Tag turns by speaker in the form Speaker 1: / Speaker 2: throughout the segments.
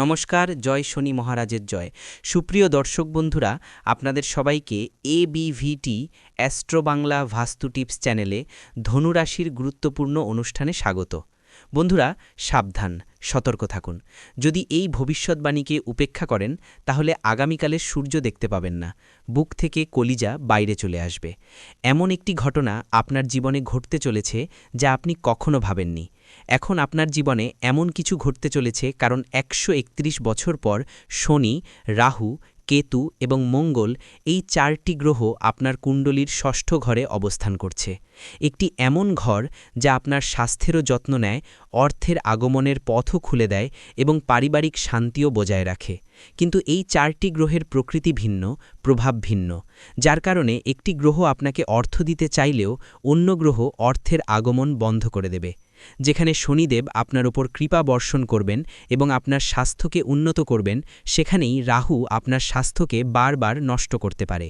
Speaker 1: নমস্কার, জয় শনি মহারাজের জয়। সুপ্রিয় দর্শক বন্ধুরা, আপনাদের সবাইকে এবিভিটি অ্যাস্ট্রো বাংলা ভাস্তু টিপস চ্যানেলে ধনুরাশির গুরুত্বপূর্ণ অনুষ্ঠানে স্বাগত। বন্ধুরা, সাবধান, সতর্ক থাকুন। যদি এই ভবিষ্যৎবাণীকে উপেক্ষা করেন তাহলে আগামীকালের সূর্য দেখতে পাবেন না, বুক থেকে কলিজা বাইরে চলে আসবে। এমন একটি ঘটনা আপনার জীবনে ঘটতে চলেছে যা আপনি কখনো ভাবেননি। এখন আপনার জীবনে এমন কিছু ঘটতে চলেছে কারণ ১৩১ বছর পর শনি, রাহু, কেতু এবং মঙ্গল এই চারটি গ্রহ আপনার কুণ্ডলীর ষষ্ঠ ঘরে অবস্থান করছে। একটি এমন ঘর যা আপনার স্বাস্থ্যেরও যত্ন নেয়, অর্থের আগমনের পথও খুলে দেয় এবং পারিবারিক শান্তিও বজায় রাখে। কিন্তু এই চারটি গ্রহের প্রকৃতি ভিন্ন, প্রভাব ভিন্ন, যার কারণে একটি গ্রহ আপনাকে অর্থ দিতে চাইলেও অন্য গ্রহ অর্থের আগমন বন্ধ করে দেবে। যেখানে শনিদেব আপনার ওপর কৃপা বর্ষণ করবেন এবং আপনার স্বাস্থ্যকে উন্নত করবেন, সেখানেই রাহু আপনার স্বাস্থ্যকে বারবার নষ্ট করতে পারে।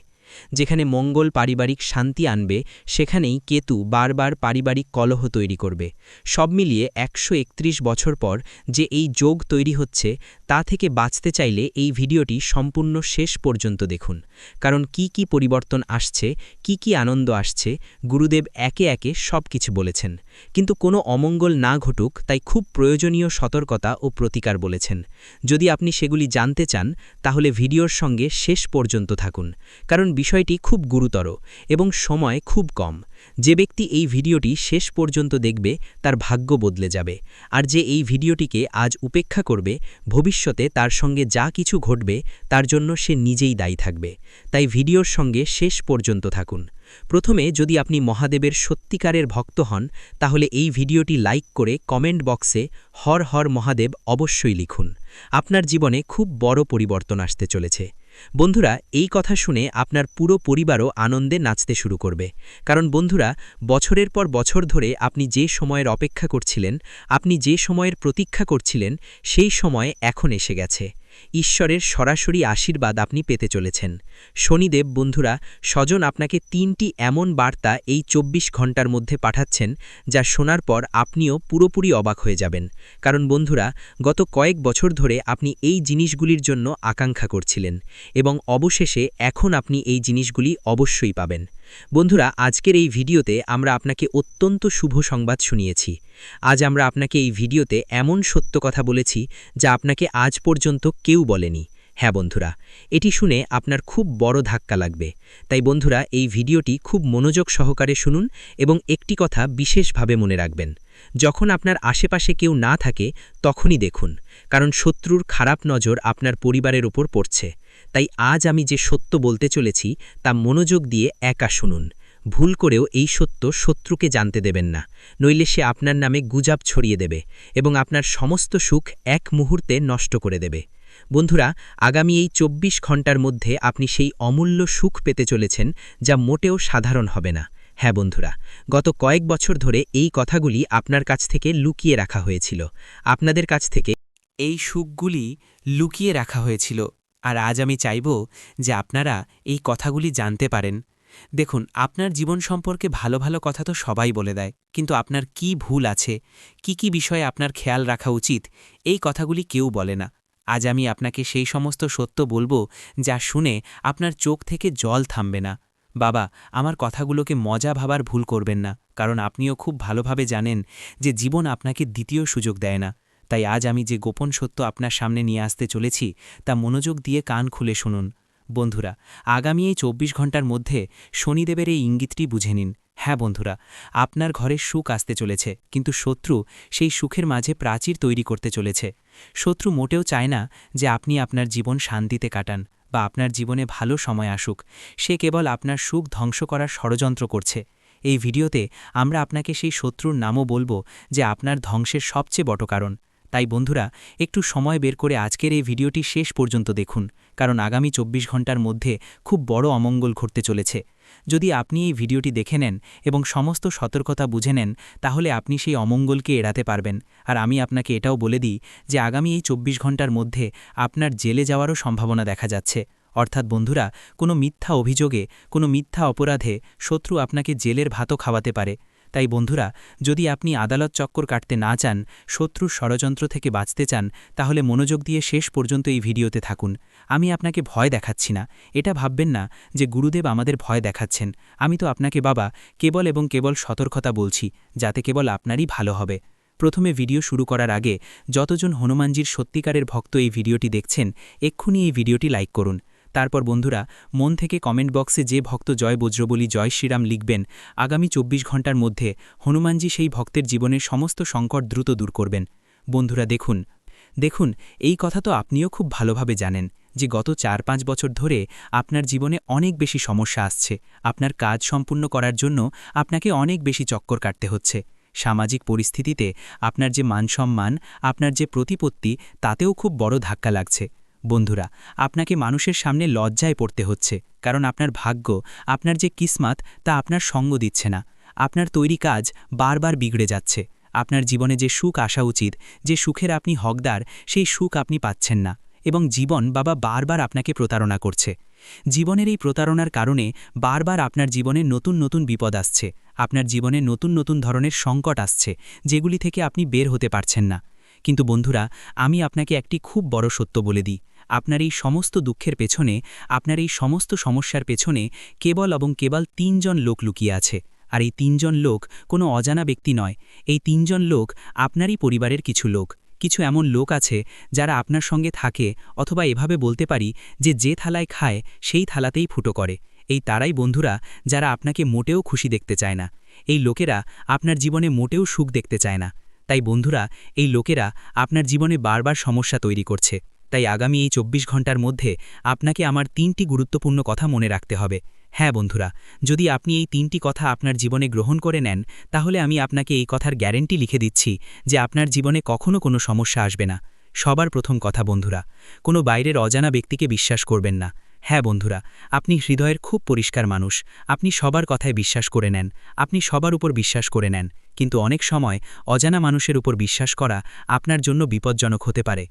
Speaker 1: যেখানে মঙ্গল পারিবারিক শান্তি আনবে, সেখানেই কেতু বারবার পারিবারিক কলহ তৈরি করবে। সব মিলিয়ে ১৩১ বছর পর যে এই যোগ তৈরি হচ্ছে, তা থেকে বাঁচতে চাইলে এই ভিডিওটি সম্পূর্ণ শেষ পর্যন্ত দেখুন। কারণ কি কি পরিবর্তন আসছে, কি আনন্দ আসছে, গুরুদেব একে একে সব কিছু বলেছেন। কিন্তু কোনো অমঙ্গল না ঘটুক তাই খুব প্রয়োজনীয় সতর্কতা ও প্রতিকার বলেছেন। যদি আপনি সেগুলি জানতে চান তাহলে ভিডিওর সঙ্গে শেষ পর্যন্ত থাকুন, কারণ বিষয়টি খুব গুরুতর এবং সময় খুব কম। যে ব্যক্তি এই ভিডিওটি শেষ পর্যন্ত দেখবে তার ভাগ্য বদলে যাবে, আর যে এই ভিডিওটিকে আজ উপেক্ষা করবে, ভবিষ্যতে তার সঙ্গে যা কিছু ঘটবে তার জন্য সে নিজেই দায়ী থাকবে। তাই ভিডিওর সঙ্গে শেষ পর্যন্ত থাকুন। প্রথমে, যদি আপনি মহাদেবের সত্যিকারের ভক্ত হন তাহলে এই ভিডিওটি লাইক করে কমেন্ট বক্সে হর হর মহাদেব অবশ্যই লিখুন। আপনার জীবনে খুব বড় পরিবর্তন আসতে চলেছে। বন্ধুরা, এই কথা শুনে আপনার পুরো পরিবারও আনন্দে নাচতে শুরু করবে। কারণ বন্ধুরা, বছরের পর বছর ধরে আপনি যে সময়ের অপেক্ষা করছিলেন, আপনি যে সময়ের প্রতীক্ষা করছিলেন, সেই সময় এখন এসে গেছে। ঈশ্বরের সরাসরি আশীর্বাদ আপনি পেতে চলেছেন। শনিদেব বন্ধুরা স্বজন আপনাকে ৩টি এমন বার্তা এই ২৪ ঘণ্টার মধ্যে পাঠাচ্ছেন যা শোনার পর আপনিও পুরোপুরি অবাক হয়ে যাবেন। কারণ বন্ধুরা, গত কয়েক বছর ধরে আপনি এই জিনিসগুলির জন্য আকাঙ্ক্ষা করছিলেন এবং অবশেষে এখন আপনি এই জিনিসগুলি অবশ্যই পাবেন। বন্ধুরা, আজকের এই ভিডিওতে আমরা আপনাকে অত্যন্ত শুভ সংবাদ শুনিয়েছি। আজ আমরা আপনাকে এই ভিডিওতে এমন সত্য কথা বলেছি যা আপনাকে আজ পর্যন্ত কেউ বলেনি। হ্যাঁ বন্ধুরা, এটি শুনে আপনার খুব বড় ধাক্কা লাগবে। তাই বন্ধুরা, এই ভিডিওটি খুব মনোযোগ সহকারে শুনুন এবং একটি কথা বিশেষভাবে মনে রাখবেন। যখন আপনার আশেপাশে কেউ না থাকে তখনই দেখুন, কারণ শত্রুর খারাপ নজর আপনার পরিবারের উপর পড়ছে। তাই আজ আমি যে সত্য বলতে চলেছি তা মনোযোগ দিয়ে একা শুনুন। ভুল করেও এই সত্য শত্রুকে জানতে দেবেন না, নইলে সে আপনার নামে গুজব ছড়িয়ে দেবে এবং আপনার সমস্ত সুখ এক মুহূর্তে নষ্ট করে দেবে। বন্ধুরা, আগামী এই ২৪ ঘণ্টার মধ্যে আপনি সেই অমূল্য সুখ পেতে চলেছেন যা মোটেও সাধারণ হবে না। হ্যাঁ বন্ধুরা, গত কয়েক বছর ধরে এই কথাগুলি আপনার কাছ থেকে লুকিয়ে রাখা হয়েছিল। আপনাদের কাছ থেকে এই সুখগুলি লুকিয়ে রাখা হয়েছিল, আর আজ আমি চাইব যে আপনারা এই কথাগুলি জানতে পারেন। দেখুন, আপনার জীবন সম্পর্কে ভালো ভালো কথা তো সবাই বলে দেয়, কিন্তু আপনার কি ভুল আছে, কি বিষয়ে আপনার খেয়াল রাখা উচিত, এই কথাগুলি কেউ বলে না। আজ আমি আপনাকে সেই সমস্ত সত্য বলবো যা শুনে আপনার চোখ থেকে জল থামবে না। বাবা, আমার কথাগুলোকে মজা ভাবার ভুল করবেন না, কারণ আপনিও খুব ভালোভাবে জানেন যে জীবন আপনাকে দ্বিতীয় সুযোগ দেয় না। তাই আজ আমি যে গোপন সত্য আপনার সামনে নিয়ে আসতে চলেছি তা মনোযোগ দিয়ে কান খুলে শুনুন। বন্ধুরা, আগামী এই ২৪ ঘণ্টার মধ্যে শনিদেবের এই ইঙ্গিতটি বুঝে নিন। হ্যাঁ বন্ধুরা, আপনার ঘরে সুখ আসতে চলেছে, কিন্তু শত্রু সেই সুখের মাঝে প্রাচীর তৈরি করতে চলেছে। শত্রু মোটেও চায় না যে আপনি আপনার জীবন শান্তিতে কাটান বা আপনার জীবনে ভালো সময় আসুক। সে কেবল আপনার সুখ ধ্বংস করার ষড়যন্ত্র করছে। এই ভিডিওতে আমরা আপনাকে সেই শত্রুর নামও বলবো যে আপনার ধ্বংসের সবচেয়ে বড় কারণ। তাই বন্ধুরা, একটু সময় বের করে আজকের এই ভিডিওটি শেষ পর্যন্ত দেখুন, কারণ আগামী ২৪ ঘণ্টার মধ্যে খুব বড় অমঙ্গল ঘটতে চলেছে। যদি আপনি এই ভিডিওটি দেখে নেন এবং সমস্ত সতর্কতা বুঝে নেন, তাহলে আপনি সেই অমঙ্গলকে এড়াতে পারবেন। আর আমি আপনাকে এটাও বলে দিই যে আগামী এই ২৪ ঘণ্টার মধ্যে আপনার জেলে যাওয়ারও সম্ভাবনা দেখা যাচ্ছে। অর্থাৎ বন্ধুরা, কোনো মিথ্যা অভিযোগে, কোনো মিথ্যা অপরাধে শত্রু আপনাকে জেলের ভাতও খাওয়াতে পারে।
Speaker 2: তাই বন্ধুরা, যদি আপনি আদালত চক্কর কাটতে না চান, শত্রুর ষড়যন্ত্র থেকে বাঁচতে চান, তাহলে মনোযোগ দিয়ে শেষ পর্যন্ত এই ভিডিওতে থাকুন। আমি আপনাকে ভয় দেখাচ্ছি না, এটা ভাববেন না যে গুরুদেব আমাদের ভয় দেখাচ্ছেন। আমি তো আপনাকে বাবা কেবল এবং কেবল সতর্কতা বলছি, যাতে কেবল আপনারই ভালো হবে। প্রথমে ভিডিও শুরু করার আগে যতজন হনুমানজির সত্যিকারের ভক্ত এই ভিডিওটি দেখছেন, এক্ষুনি এই ভিডিওটি লাইক করুন। তারপর বন্ধুরা, মন থেকে কমেন্ট বক্সে যে ভক্ত জয় বজ্রবলী জয় শ্রীরাম লিখবেন, আগামী ২৪ ঘন্টার মধ্যে হনুমানজি সেই ভক্তের জীবনের সমস্ত সংকট দ্রুত দূর করবেন। বন্ধুরা দেখুন, এই কথা তো আপনিও খুব ভালোভাবে জানেন যে গত ৪-৫ বছর ধরে আপনার জীবনে অনেক বেশি সমস্যা আসছে। আপনার কাজ সম্পূর্ণ করার জন্য আপনাকে অনেক বেশি চক্কর কাটতে হচ্ছে। সামাজিক পরিস্থিতিতে আপনার যে মানসম্মান, আপনার যে প্রতিপত্তি, তাতেও খুব বড় ধাক্কা লাগছে। বন্ধুরা, আপনাকে মানুষের সামনে লজ্জায় পড়তে হচ্ছে, কারণ আপনার ভাগ্য, আপনার যে কিসমত, তা আপনার সঙ্গ দিচ্ছে না। আপনার তৈরি কাজ বারবার বিগড়ে যাচ্ছে। আপনার জীবনে যে সুখ আসা উচিত, যে সুখের আপনি হকদার, সেই সুখ আপনি পাচ্ছেন না, এবং জীবন বাবা বারবার আপনাকে প্রতারণা করছে। জীবনের এই প্রতারণার কারণে বারবার আপনার জীবনে নতুন নতুন বিপদ আসছে। আপনার জীবনে নতুন নতুন ধরনের সংকট আসছে, যেগুলি থেকে আপনি বের হতে পারছেন না। কিন্তু বন্ধুরা, আমি আপনাকে একটি খুব বড় সত্য বলে দিই, আপনার এই সমস্ত দুঃখের পেছনে, আপনার এই সমস্ত সমস্যার পেছনে কেবল এবং কেবল ৩ জন লোক লুকিয়ে আছে। আর এই ৩ জন লোক কোনো অজানা ব্যক্তি নয়। এই ৩ জন লোক আপনারই পরিবারের কিছু লোক। কিছু এমন লোক আছে যারা আপনার সঙ্গে থাকে, অথবা এভাবে বলতে পারি যে থালায় খায় সেই থালাতেই ফুটো করে। এই তারাই বন্ধুরা, যারা আপনাকে মোটেও খুশি দেখতে চায় না। এই লোকেরা আপনার জীবনে মোটেও সুখ দেখতে চায় না। তাই বন্ধুরা, এই লোকেরা আপনার জীবনে বারবার সমস্যা তৈরি করছে। তাই আগামী এই ২৪ ঘন্টার মধ্যে আপনাকে আমার ৩টি গুরুত্বপূর্ণ কথা মনে রাখতে হবে। হ্যাঁ বন্ধুরা, যদি আপনি এই ৩টি কথা আপনার জীবনে গ্রহণ করে নেন, তাহলে আমি আপনাকে এই কথার গ্যারেন্টি লিখে দিচ্ছি যে আপনার জীবনে কখনো কোনো সমস্যা আসবে না। সবার প্রথম কথা বন্ধুরা, কোনো বাইরের অজানা ব্যক্তিকে বিশ্বাস করবেন না। হ্যাঁ বন্ধুরা, আপনি হৃদয়ের খুব পরিষ্কার মানুষ। আপনি সবার কথায় বিশ্বাস করে নেন, আপনি সবার উপর বিশ্বাস করে নেন। কিন্তু অনেক সময় অজানা মানুষের উপর বিশ্বাস করা আপনার জন্য বিপজ্জনক হতে পারে।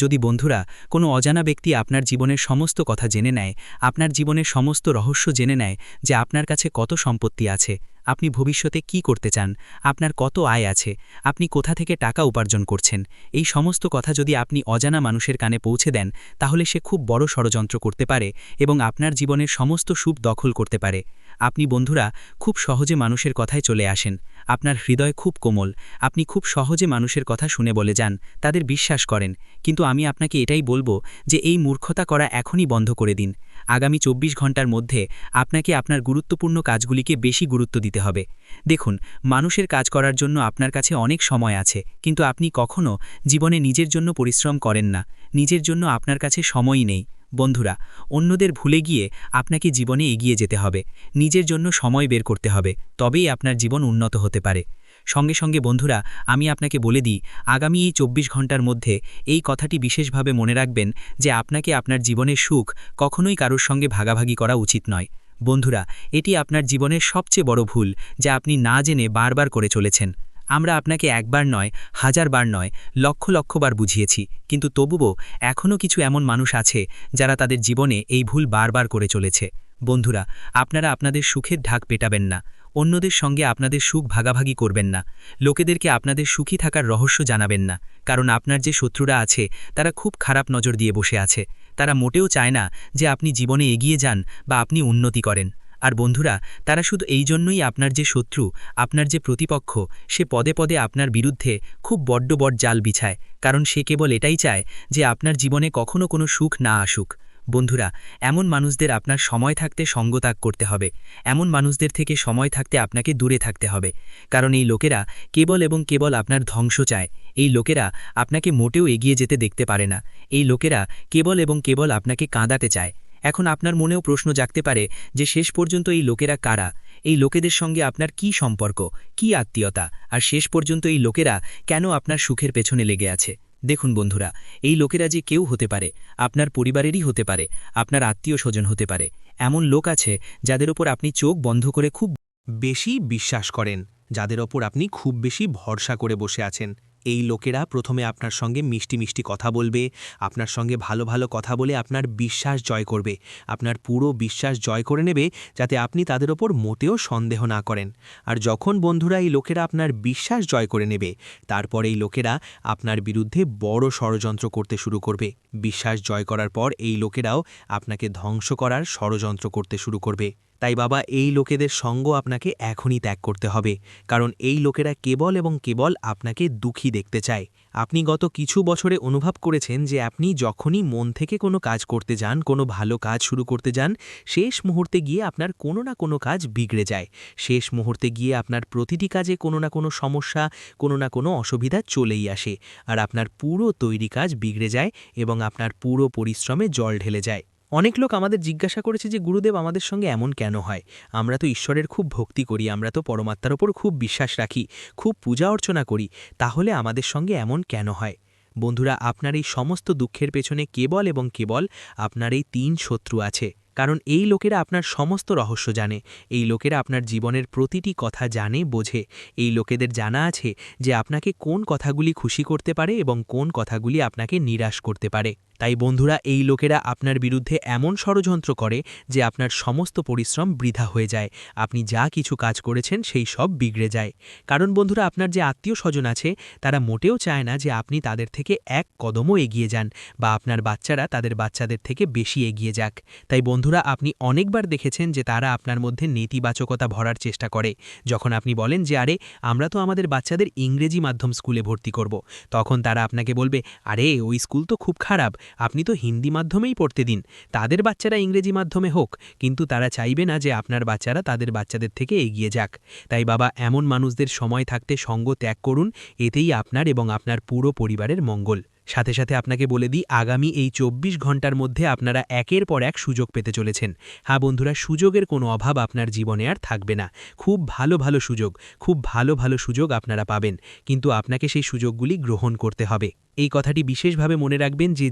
Speaker 2: যদি বন্ধুরা, কোনো অজানা ব্যক্তি আপনার জীবনের সমস্ত কথা জেনে নেয়, আপনার জীবনের সমস্ত রহস্য জেনে নেয়, যে আপনার কাছে কত সম্পত্তি আছে, আপনি ভবিষ্যতে কি করতে চান, আপনার কত আয় আছে, আপনি কোথা থেকে টাকা উপার্জন করছেন, এই সমস্ত কথা যদি আপনি অজানা মানুষের কানে পৌঁছে দেন, তাহলে সে খুব বড় ষড়যন্ত্র করতে পারে এবং আপনার জীবনের সমস্ত সুখ দখল করতে পারে। আপনি বন্ধুরা খুব সহজে মানুষের কথায় চলে আসেন। আপনার হৃদয় খুব কোমল, আপনি খুব সহজে মানুষের কথা শুনে বলে যান, তাদের বিশ্বাস করেন। কিন্তু আমি আপনাকে এটাই বলবো যে এই মূর্খতা করা এখনই বন্ধ করে দিন। আগামী ২৪ ঘন্টার মধ্যে আপনাকে আপনার গুরুত্বপূর্ণ কাজগুলিকে বেশি গুরুত্ব দিতে হবে। দেখুন, মানুষের কাজ করার জন্য আপনার কাছে অনেক সময় আছে, কিন্তু আপনি কখনো জীবনে নিজের জন্য পরিশ্রম করেন না। নিজের জন্য আপনার কাছে সময়ই নেই। বন্ধুরা, অন্যদের ভুলে গিয়ে আপনাকে জীবনে এগিয়ে যেতে হবে। নিজের জন্য সময় বের করতে হবে, তবেই আপনার জীবন উন্নত হতে পারে। সঙ্গে সঙ্গে বন্ধুরা, আমি আপনাকে বলে দিই, আগামী এই ২৪ ঘন্টার মধ্যে এই কথাটি বিশেষভাবে মনে রাখবেন যে আপনাকে আপনার জীবনের সুখ কখনোই কারোর সঙ্গে ভাগাভাগি করা উচিত নয়। বন্ধুরা, এটি আপনার জীবনের সবচেয়ে বড় ভুল, যা আপনি না জেনে বারবার করে চলেছেন। আমরা আপনাকে একবার নয়, হাজারবার নয়, লক্ষ লক্ষবার বুঝিয়েছি, কিন্তু তবুও এখনও কিছু এমন মানুষ আছে যারা তাদের জীবনে এই ভুল বারবার করে চলেছে। বন্ধুরা, আপনারা আপনাদের সুখের ঢাক পেটাবেন না, অন্যদের সঙ্গে আপনাদের সুখ ভাগাভাগি করবেন না, লোকেদেরকে আপনাদের সুখী থাকার রহস্য জানাবেন না, কারণ আপনার যে শত্রুরা আছে তারা খুব খারাপ নজর দিয়ে বসে আছে। তারা মোটেও চায় না যে আপনি জীবনে এগিয়ে যান বা আপনি উন্নতি করেন। আর বন্ধুরা, তারা শুধু এই জন্যই আপনার যে শত্রু, আপনার যে প্রতিপক্ষ, সে পদে পদে আপনার বিরুদ্ধে খুব বড্ড জাল বিছায়, কারণ সে কেবল এটাই চায় যে আপনার জীবনে কখনো কোনো সুখ না আসুক। বন্ধুরা, এমন মানুষদের আপনার সময় থাকতে সঙ্গত্যাগ করতে হবে। এমন মানুষদের থেকে সময় থাকতে আপনাকে দূরে থাকতে হবে, কারণ এই লোকেরা কেবল এবং কেবল আপনার ধ্বংস চায়। এই লোকেরা আপনাকে মোটেও এগিয়ে যেতে দেখতে পারে না। এই লোকেরা কেবল এবং কেবল আপনাকে কাঁদাতে চায়। এখন আপনার মনেও প্রশ্ন জাগতে পারে যে শেষ পর্যন্ত এই লোকেরা কারা, এই লোকেদের সঙ্গে আপনার কি সম্পর্ক, কি আত্মীয়তা, আর শেষ পর্যন্ত এই লোকেরা কেন আপনার সুখের পেছনে লেগে আছে। দেখুন বন্ধুরা, এই লোকেরা যে কেউ হতে পারে, আপনার পরিবারেরই হতে পারে, আপনার আত্মীয় স্বজন হতে পারে। এমন লোক আছে যাদের ওপর আপনি চোখ বন্ধ করে খুব
Speaker 3: বেশি বিশ্বাস করেন, যাদের ওপর আপনি খুব বেশি ভরসা করে বসে আছেন।
Speaker 2: এই লোকেরা প্রথমে আপনার সঙ্গে মিষ্টি মিষ্টি কথা বলবে, আপনার সঙ্গে ভালো ভালো কথা বলে আপনার বিশ্বাস জয় করবে, আপনার পুরো বিশ্বাস জয় করে নেবে, যাতে আপনি তাদের ওপর মোটেও সন্দেহ না করেন। আর যখন বন্ধুরা এই লোকেরা আপনার বিশ্বাস জয় করে নেবে, তারপর এই লোকেরা আপনার বিরুদ্ধে বড় ষড়যন্ত্র করতে শুরু করবে। বিশ্বাস জয় করার পর এই লোকেরাও আপনাকে ধ্বংস করার ষড়যন্ত্র করতে শুরু করবে। তাই বাবা, এই লোকেদের সঙ্গ আপনাকে এখনই ত্যাগ করতে হবে, কারণ এই লোকেরা কেবল এবং কেবল আপনাকে দুঃখী দেখতে চায়। আপনি গত কিছু বছরে অনুভব করেছেন যে আপনি যখনই মন থেকে কোনো কাজ করতে যান, কোনো ভালো কাজ শুরু করতে যান, শেষ মুহূর্তে গিয়ে আপনার কোনো না কোনো কাজ বিগড়ে যায়। শেষ মুহূর্তে গিয়ে আপনার প্রতিটি কাজে কোনো না কোনো সমস্যা, কোনো না কোনো অসুবিধা চলেই আসে, আর আপনার পুরো তৈরি কাজ বিগড়ে যায় এবং আপনার পুরো পরিশ্রমে জল ঢেলে যায়। অনেক লোক আমাদের জিজ্ঞাসা করেছে যে গুরুদেব, আমাদের সঙ্গে এমন কেন হয়? আমরা তো ঈশ্বরের খুব ভক্তি করি, আমরা তো পরমাত্মার ওপর খুব বিশ্বাস রাখি, খুব পূজা অর্চনা করি, তাহলে আমাদের সঙ্গে এমন কেন হয়? বন্ধুরা, আপনার এই সমস্ত দুঃখের পেছনে কেবল এবং কেবল আপনার এই 3 শত্রু আছে। কারণ এই লোকেরা আপনার সমস্ত রহস্য জানে, এই লোকেরা আপনার জীবনের প্রতিটি কথা জানে, বোঝে। এই লোকেদের জানা আছে যে আপনাকে কোন কথাগুলি খুশি করতে পারে এবং কোন কথাগুলি আপনাকে নিরাশ করতে পারে। তাই বন্ধুরা, এই লোকেরা আপনার বিরুদ্ধে এমন ষড়যন্ত্র করে যে আপনার সমস্ত পরিশ্রম বৃথা হয়ে যায়, আপনি যা কিছু কাজ করেছেন সেই সব বিগড়ে যায়। কারণ বন্ধুরা, আপনার যে আত্মীয় স্বজন আছে, তারা মোটেও চায় না যে আপনি তাদের থেকে এক কদমও এগিয়ে যান, বা আপনার বাচ্চারা তাদের বাচ্চাদের থেকে বেশি এগিয়ে যাক। তাই বন্ধুরা, আপনি অনেকবার দেখেছেন যে তারা আপনার মধ্যে নেতিবাচকতা ভরার চেষ্টা করে। যখন আপনি বলেন যে আরে, আমরা তো আমাদের বাচ্চাদের ইংরেজি মাধ্যম স্কুলে ভর্তি করব, তখন তারা আপনাকে বলবে, আরে ওই স্কুল তো খুব খারাপ, আপনি তো হিন্দি মাধ্যমেই পড়তে দিন, তাদের বাচ্চারা ইংরেজি মাধ্যমে হোক। কিন্তু তারা চাইবে না যে আপনার বাচ্চারা তাদের বাচ্চাদের থেকে এগিয়ে যাক। তাই বাবা, এমন মানুষদের সময় থাকতে সঙ্গ ত্যাগ করুন, এতেই আপনার এবং আপনার পুরো পরিবারের মঙ্গল। সাথে সাথে আপনাকে বলে দিই, আগামী এই 24 ঘন্টার মধ্যে আপনারা একের পর এক সুযোগ পেতে চলেছেন। হ্যাঁ বন্ধুরা, সুযোগের কোনো অভাব আপনার জীবনে আর থাকবে না। খুব ভালো ভালো সুযোগ, খুব ভালো ভালো সুযোগ আপনারা পাবেন, কিন্তু আপনাকে সেই সুযোগগুলি গ্রহণ করতে হবে। এই কথাটি বিশেষভাবে মনে রাখবেন যে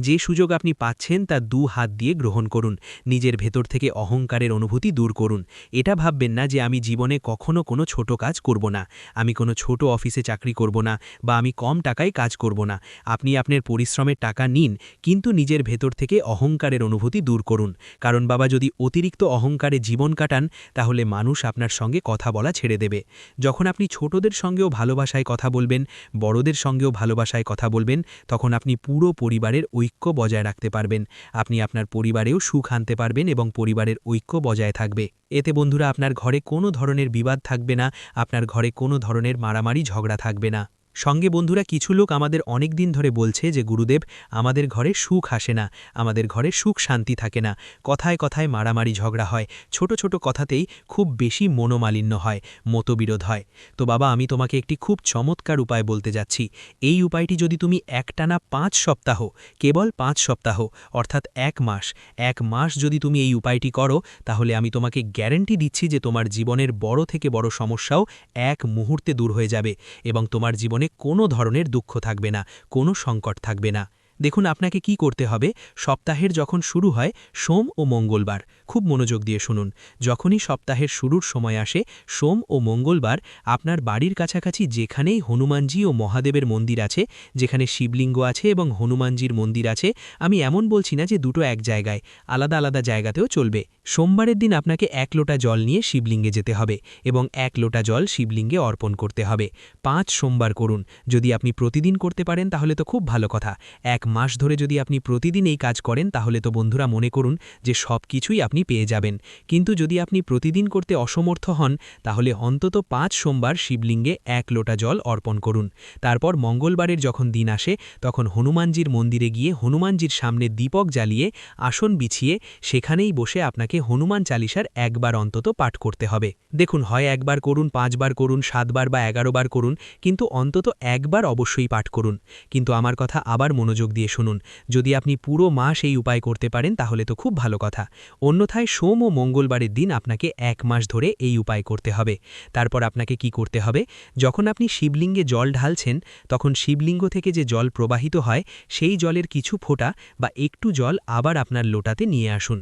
Speaker 2: যে সুযোগ আপনি পাচ্ছেন তা 2 হাত দিয়ে গ্রহণ করুন। নিজের ভেতর থেকে অহংকারের অনুভূতি দূর করুন। এটা ভাববেন না যে আমি জীবনে কখনো কোনো ছোট কাজ করব না, আমি কোনো ছোট অফিসে চাকরি করব না, বা আমি কম টাকায় কাজ করব না। আপনি আপনার পরিশ্রমের টাকা নিন, কিন্তু নিজের ভেতর থেকে অহংকারের অনুভূতি দূর করুন। কারণ বাবা, যদি অতিরিক্ত অহংকারে জীবন কাটান, তাহলে মানুষ আপনার সঙ্গে কথা বলা ছেড়ে দেবে। যখন আপনি ছোটদের সঙ্গেও ভালোবাসায় কথা বলবেন, বড়দের সঙ্গেও ভালোবাসায় কথা বলবেন, তখন আপনি পুরো পরিবারের ঐক্য বজায় রাখতে পারবেন। আপনি আপনার পরিবারেও সুখ আনতে পারবেন এবং পরিবারের ঐক্য বজায় থাকবে। এতে বন্ধুরা, আপনার ঘরে কোনো ধরনের বিবাদ থাকবে না, আপনার ঘরে কোনো ধরনের মারামারি ঝগড়া থাকবে না। সঙ্গে বন্ধুরা, কিছু লোক আমাদের অনেক দিন ধরে বলছে যে গুরুদেব, আমাদের ঘরে সুখ আসে না, আমাদের ঘরে সুখ শান্তি থাকে না, কথায় কথায় মারামারি ঝগড়া হয়, ছোট ছোট কথাতেই খুব বেশি মনোমালিন্য হয়, মতবিরোধ হয়। তো বাবা, আমি তোমাকে একটি খুব চমৎকার উপায় বলতে যাচ্ছি। এই উপায়টি যদি তুমি একটানা 5 সপ্তাহ, কেবল 5 সপ্তাহ, অর্থাৎ 1 মাস যদি তুমি এই উপায়টি করো, তাহলে আমি তোমাকে গ্যারান্টি দিচ্ছি যে তোমার জীবনের বড় থেকে বড় সমস্যাও এক মুহূর্তে দূর হয়ে যাবে, এবং তোমার জীবনে কোনো ধরনের দুঃখ থাকবে না, কোনো সংকট থাকবে না। দেখুন, আপনাকে কি করতে হবে, সপ্তাহের যখন শুরু হয় সোম ও মঙ্গলবার, খুব মনোযোগ দিয়ে শুনুন। যখনই সপ্তাহের শুরুর সময় আসে সোম ও মঙ্গলবার, আপনার বাড়ির কাছাকাছি যেখানেই হনুমানজি ও মহাদেবের মন্দির আছে, যেখানে শিবলিঙ্গ আছে এবং হনুমানজির মন্দির আছে, আমি এমন বলছি না যে দুটো এক জায়গায়, আলাদা আলাদা জায়গাতেও চলবে। সোমবারের দিন আপনাকে 1 লোটা জল নিয়ে শিবলিঙ্গে যেতে হবে এবং 1 লোটা জল শিবলিঙ্গে অর্পণ করতে হবে। 5 সোমবার করুন। যদি আপনি প্রতিদিন করতে পারেন তাহলে তো খুব ভালো কথা। 1 মাস ধরে যদি আপনি প্রতিদিন এই কাজ করেন, তাহলে তো বন্ধুরা মনে করুন যে সব কিছুই আপনি পেয়ে যাবেন। কিন্তু যদি আপনি প্রতিদিন করতে অসমর্থ হন, তাহলে অন্তত 5 সোমবার শিবলিঙ্গে 1 লোটা জল অর্পণ করুন। তারপর মঙ্গলবারের যখন দিন আসে, তখন হনুমানজির মন্দিরে গিয়ে হনুমানজির সামনে দীপক জ্বালিয়ে আসন বিছিয়ে সেখানেই বসে আপনাকে হনুমান চালিসার 1 বার অন্তত পাঠ করতে হবে। দেখুন, হয় 1 বার করুন, 5 বার করুন, 7 বার বা 11 বার করুন, কিন্তু অন্তত 1 বার অবশ্যই পাঠ করুন। কিন্তু আমার কথা আবার মনোযোগ দিয়ে শুনুন। যদি আপনি পুরো মাস এই উপায় করতে পারেন তাহলে তো খুব ভালো কথা। অন্যথায় সোম ও মঙ্গলবারের দিন আপনাকে 1 মাস ধরে এই উপায় করতে হবে। তারপর আপনাকে কি করতে হবে, যখন আপনি শিবলিঙ্গে জল ঢালছেন তখন শিবলিঙ্গ থেকে যে জল প্রবাহিত হয় সেই জলের কিছু ফোঁটা বা একটু জল আবার আপনার লোটাতে নিয়ে আসুন।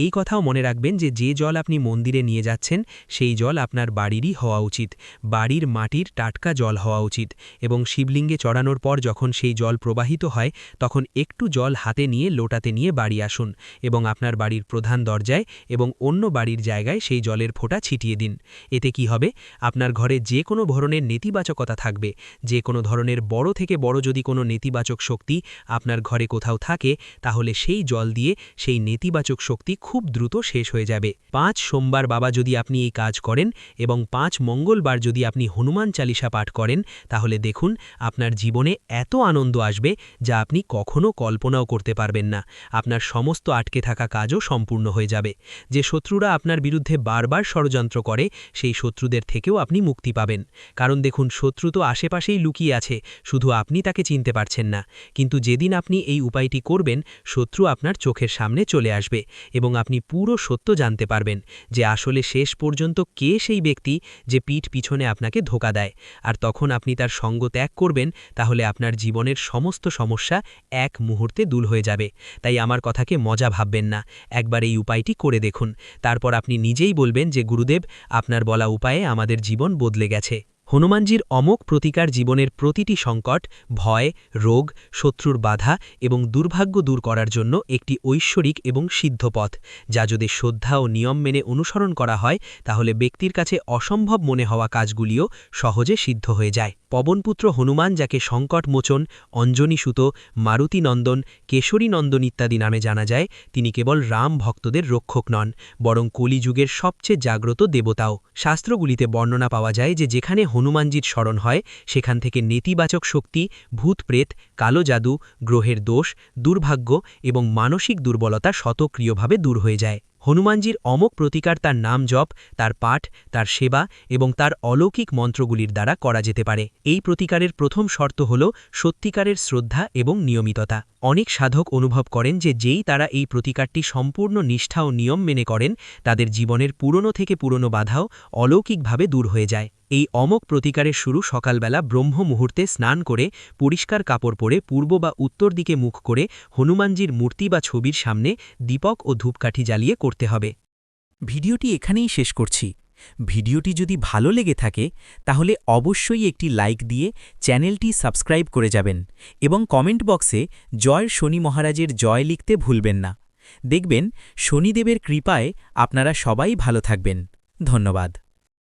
Speaker 2: এই কথাও মনে রাখবেন যে যে জল আপনি মন্দিরে নিয়ে যাচ্ছেন সেই জল আপনার বাড়িরই হওয়া উচিত, বাড়ির মাটির টাটকা জল হওয়া উচিত। এবং শিবলিঙ্গে চড়ানোর পর যখন সেই জল প্রবাহিত হয় তখন একটু জল হাতে নিয়ে লোটাতে নিয়ে বাড়ি আসুন এবং আপনার বাড়ির প্রধান দরজায় এবং অন্য বাড়ির জায়গায় সেই জলের ফোঁটা ছিটিয়ে দিন। এতে কি হবে, আপনার ঘরে যে কোনো ধরনের নেতিবাচকতা থাকবে, যে কোনো ধরনের বড় থেকে বড় যদি কোনো নেতিবাচক শক্তি আপনার ঘরে কোথাও থাকে তাহলে সেই জল দিয়ে সেই নেতিবাচক শক্তি খুব দ্রুত শেষ হয়ে যাবে। 5 সোমবার বাবা যদি আপনি এই কাজ করেন এবং 5 মঙ্গলবার যদি আপনি হনুমান চালিসা পাঠ করেন তাহলে দেখুন আপনার জীবনে এত আনন্দ আসবে যা আপনি কখনো কল্পনাও করতে পারবেন না। আপনার সমস্ত আটকে থাকা কাজও সম্পূর্ণ হয়ে যাবে। যে শত্রুরা আপনার বিরুদ্ধে বারবার ষড়যন্ত্র করে সেই শত্রুদের থেকেও আপনি মুক্তি পাবেন। কারণ দেখুন, শত্রু তো আশেপাশেই লুকিয়ে আছে, শুধু আপনি তাকে চিনতে পারছেন না। কিন্তু যেদিন আপনি এই উপায়টি করবেন শত্রু আপনার চোখের সামনে চলে আসবে এবং আপনি পুরো সত্য জানতে পারবেন যে আসলে শেষ পর্যন্ত কে সেই ব্যক্তি যে পিঠ পিছনে আপনাকে ধোঁকা দেয়। আর তখন আপনি তার সঙ্গ ত্যাগ করবেন, তাহলে আপনার জীবনের সমস্ত সমস্যা এক মুহূর্তে দূর হয়ে যাবে। তাই আমার কথাকে মজা ভাববেন না, একবার এই উপায়টি করে দেখুন। তারপর আপনি নিজেই বলবেন যে গুরুদেব, আপনার বলা উপায়ে আমাদের জীবন বদলে গেছে। হনুমানজির অমোঘ প্রতিকার জীবনের প্রতিটি সংকট, ভয়, রোগ, শত্রুর বাধা এবং দুর্ভাগ্য দূর করার জন্য একটি ঐশ্বরিক এবং সিদ্ধ পথ, যা যদি শ্রদ্ধা ও নিয়ম মেনে অনুসরণ করা হয় তাহলে ব্যক্তির কাছে অসম্ভব মনে হওয়া কাজগুলিও সহজে সিদ্ধ হয়ে যায়। পবনপুত্র হনুমান, যাকে সংকটমোচন, অঞ্জনীসুত, মারুতিনন্দন, কেশরীনন্দন ইত্যাদি নামে জানা যায়, তিনি কেবল রাম ভক্তদের রক্ষক নন, বরং কলিযুগের সবচেয়ে জাগ্রত দেবতাও। শাস্ত্রগুলিতে বর্ণনা পাওয়া যায় যে যেখানে হনুমানজির স্মরণ হয় সেখান থেকে নেতিবাচক শক্তি, ভূতপ্রেত, কালো জাদু, গ্রহের দোষ, দুর্ভাগ্য এবং মানসিক দুর্বলতা স্বতঃক্রিয়ভাবে দূর হয়ে যায়। হনুমানজির অমোঘ প্রতিকার তার নাম জপ, তার পাঠ, তার সেবা এবং তার অলৌকিক মন্ত্রগুলির দ্বারা করা যেতে পারে। এই প্রতিকারের প্রথম শর্ত হল সত্যিকারের শ্রদ্ধা এবং নিয়মিততা। অনেক সাধক অনুভব করেন যে যেই তারা এই প্রতিকারটি সম্পূর্ণ নিষ্ঠা ও নিয়ম মেনে করেন তাদের জীবনের পুরনো থেকে পুরনো বাধাও অলৌকিকভাবে দূর হয়ে যায়। এই অমোঘ প্রতিকারের শুরু সকালবেলা ব্রহ্ম মুহূর্তে স্নান করে পরিষ্কার কাপড় পরে পূর্ব বা উত্তর দিকে মুখ করে হনুমানজির মূর্তি বা ছবির সামনে দীপক ও ধূপকাঠি জ্বালিয়ে করতে হবে।
Speaker 1: ভিডিওটি এখানেই শেষ করছি। ভিডিওটি যদি ভালো লেগে থাকে তাহলে অবশ্যই একটি লাইক দিয়ে চ্যানেলটি সাবস্ক্রাইব করে যাবেন এবং কমেন্ট বক্সে জয় শনি মহারাজের জয় লিখতে ভুলবেন না। দেখবেন শনিদেবের কৃপায় আপনারা সবাই ভালো থাকবেন। ধন্যবাদ।